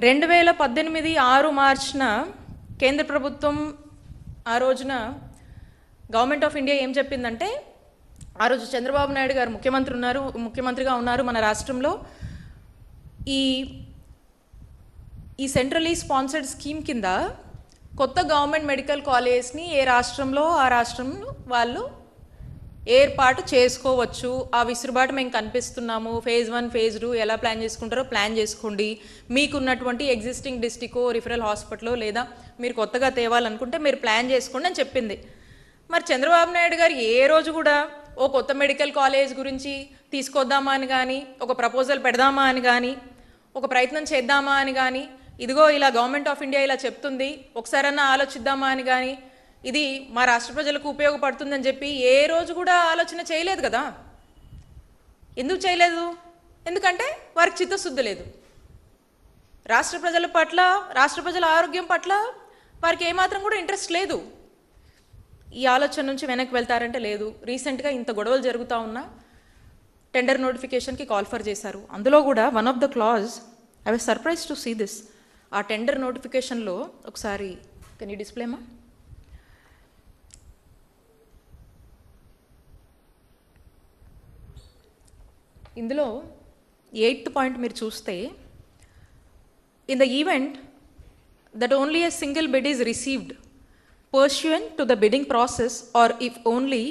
2018 6 మార్చిన కేంద్ర ప్రభుత్వం ఆ రోజున గవర్నమెంట్ ఆఫ్ ఇండియా ఏం చెప్పిందంటే, ఆ రోజు చంద్రబాబు నాయుడు గారు ముఖ్యమంత్రిగా ఉన్నారు మన రాష్ట్రంలో. ఈ సెంట్రలీ స్పాన్సర్డ్ స్కీమ్ కింద కొత్త గవర్నమెంట్ మెడికల్ కాలేజ్ని ఏ రాష్ట్రంలో ఆ రాష్ట్రంలో వాళ్ళు ఏర్పాటు చేసుకోవచ్చు. ఆ విసురుబాటు మేము కనిపిస్తున్నాము. ఫేజ్ 1 ఫేజ్ 2 ఎలా ప్లాన్ చేసుకుంటారో ప్లాన్ చేసుకోండి. మీకున్నటువంటి ఎగ్జిస్టింగ్ డిస్ట్రిక్టో రిఫరల్ హాస్పిటల్లో లేదా మీరు కొత్తగా తేవాలనుకుంటే మీరు ప్లాన్ చేసుకోండి అని చెప్పింది. మరి చంద్రబాబు నాయుడు గారు ఏ రోజు కూడా ఓ కొత్త మెడికల్ కాలేజ్ గురించి తీసుకొద్దామా అని కానీ, ఒక ప్రపోజల్ పెడదామా అని కానీ, ఒక ప్రయత్నం చేద్దామా అని కానీ, ఇదిగో ఇలా గవర్నమెంట్ ఆఫ్ ఇండియా ఇలా చెప్తుంది ఒకసారన్నా ఆలోచిద్దామా అని కానీ, ఇది మా రాష్ట్ర ప్రజలకు ఉపయోగపడుతుందని చెప్పి ఏ రోజు కూడా ఆలోచన చేయలేదు కదా. ఎందుకు చేయలేదు? ఎందుకంటే వారికి చిత్తశుద్ధి లేదు. రాష్ట్ర ప్రజల పట్ల, రాష్ట్ర ప్రజల ఆరోగ్యం పట్ల వారికి ఏమాత్రం కూడా ఇంట్రెస్ట్ లేదు. ఈ ఆలోచన నుంచి వెనక్కి వెళ్తారంటే లేదు. రీసెంట్గా ఇంత గొడవలు జరుగుతూ ఉన్నా టెండర్ నోటిఫికేషన్కి కాల్ ఫర్ చేశారు. అందులో కూడా one of the clause, I was surprise to see this. ఆ టెండర్ నోటిఫికేషన్లో ఒకసారి కెన్ యూ డిస్ప్లేమా? ఇందులో 8th పాయింట్ మీరు చూస్తే, in the event that only a single bid is received pursuant to the bidding process, or if only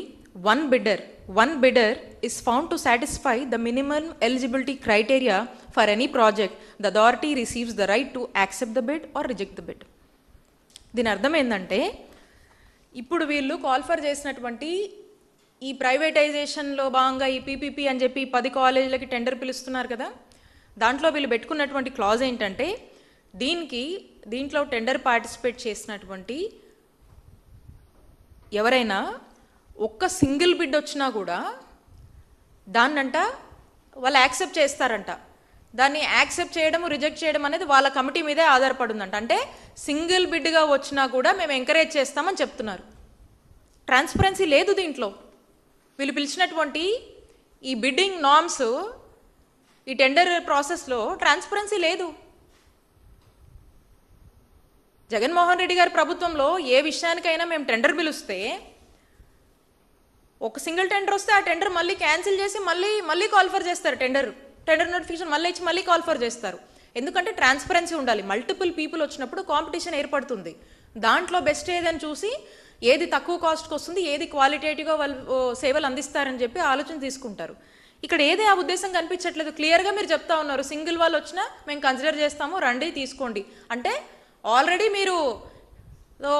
one bidder is found to satisfy the minimum eligibility criteria for any project, the authority receives the right to accept the bid or reject the bid. దీని అర్థం ఏంటంటే, ఇప్పుడు వీళ్ళు call for చేసినటువంటి ఈ ప్రైవేటైజేషన్లో భాగంగా ఈ PPP అని చెప్పి 10 కాలేజీలకి టెండర్ పిలుస్తున్నారు కదా, దాంట్లో వీళ్ళు పెట్టుకున్నటువంటి క్లాజ్ ఏంటంటే, దీంట్లో టెండర్ పార్టిసిపేట్ చేసినటువంటి ఎవరైనా ఒక్క సింగిల్ బిడ్ వచ్చినా కూడా దాన్నంట వాళ్ళు యాక్సెప్ట్ చేస్తారంట. దాన్ని యాక్సెప్ట్ చేయడం, రిజెక్ట్ చేయడం అనేది వాళ్ళ కమిటీ మీదే ఆధారపడుందంట. అంటే సింగిల్ బిడ్గా వచ్చినా కూడా మేము ఎంకరేజ్ చేస్తామని చెప్తున్నారు. ట్రాన్స్పరెన్సీ లేదు దీంట్లో. వీళ్ళు పిలిచినటువంటి ఈ బిడ్డింగ్ నార్మ్స్, ఈ టెండర్ ప్రాసెస్లో ట్రాన్స్పరెన్సీ లేదు. జగన్మోహన్ రెడ్డి గారి ప్రభుత్వంలో ఏ విషయానికైనా మేము టెండర్ పిలుస్తే, ఒక సింగిల్ టెండర్ వస్తే ఆ టెండర్ మళ్ళీ క్యాన్సిల్ చేసి మళ్ళీ కాల్ ఫర్ చేస్తారు. టెండర్ నోటిఫికేషన్ మళ్ళీ ఇచ్చి మళ్ళీ కాల్ ఫర్ చేస్తారు. ఎందుకంటే ట్రాన్స్పరెన్సీ ఉండాలి. మల్టిపుల్ పీపుల్ వచ్చినప్పుడు కాంపిటీషన్ ఏర్పడుతుంది. దాంట్లో బెస్ట్ ఏదని చూసి ఏది తక్కువ కాస్ట్కి వస్తుంది, ఏది క్వాలిటేటివ్గా వాళ్ళు సేవలు అందిస్తారని చెప్పి ఆలోచన తీసుకుంటారు. ఇక్కడ ఏదే ఆ ఉద్దేశం కనిపించట్లేదు. క్లియర్గా మీరు చెప్తా ఉన్నారు, సింగిల్ వాళ్ళు వచ్చినా మేము కన్సిడర్ చేస్తాము, రండి తీసుకోండి అంటే. ఆల్రెడీ మీరు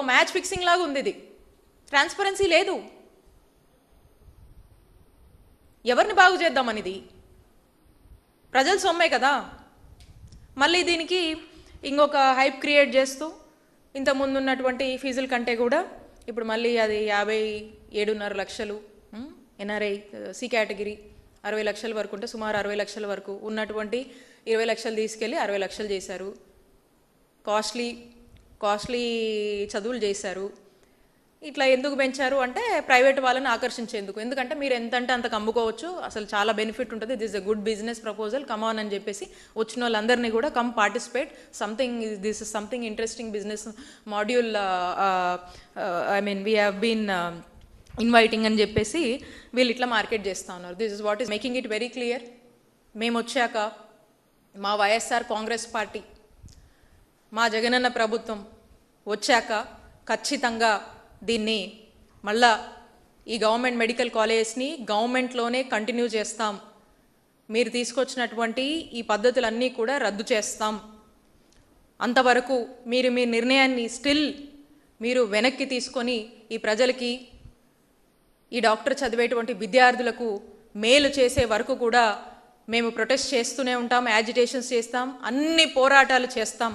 మ్యాచ్ ఫిక్సింగ్ లాగా ఉంది. ఇది ట్రాన్స్పరెన్సీ లేదు. ఎవరిని బాగు చేద్దామనిది? ప్రజల సొమ్మే కదా. మళ్ళీ దీనికి ఇంకొక హైప్ క్రియేట్ చేస్తూ ఇంతకుముందు ఉన్నటువంటి ఫీజుల కంటే కూడా ఇప్పుడు మళ్ళీ అది 57.5 లక్షలు ఎన్ఆర్ఐ సి కేటగిరీ 60 లక్షల వరకు ఉంటే, సుమారు 60 లక్షల వరకు ఉన్నటువంటి 20 లక్షలు తీసుకెళ్ళి 60 లక్షలు చేశారు. కాస్ట్లీ చదువులు చేశారు. ఇట్లా ఎందుకు పెంచారు అంటే ప్రైవేట్ వాళ్ళని ఆకర్షించేందుకు. ఎందుకంటే మీరు ఎంతంటే అంతకు అమ్ముకోవచ్చు, అసలు చాలా బెనిఫిట్ ఉంటుంది, this is a good business proposal, come on అని చెప్పేసి వచ్చిన వాళ్ళందరినీ కూడా come participate, this is something interesting business module, I mean we have been inviting అని చెప్పేసి వీళ్ళు ఇట్లా మార్కెట్ చేస్తూ ఉన్నారు. This is what is making it very clear. మేము వచ్చాక, మా వైఎస్ఆర్ కాంగ్రెస్ పార్టీ, మా జగనన్న ప్రభుత్వం వచ్చాక ఖచ్చితంగా దీన్ని మళ్ళా ఈ గవర్నమెంట్ మెడికల్ కాలేజ్ని గవర్నమెంట్లోనే కంటిన్యూ చేస్తాం. మీరు తీసుకొచ్చినటువంటి ఈ పద్ధతులన్నీ కూడా రద్దు చేస్తాం. అంతవరకు మీరు మీ నిర్ణయాన్ని మీరు వెనక్కి తీసుకొని ఈ ప్రజలకి, ఈ డాక్టర్ చదివేటువంటి విద్యార్థులకు మేలు చేసే వరకు కూడా మేము ప్రొటెస్ట్ చేస్తూనే ఉంటాం, యాజిటేషన్స్ చేస్తాం, అన్ని పోరాటాలు చేస్తాం.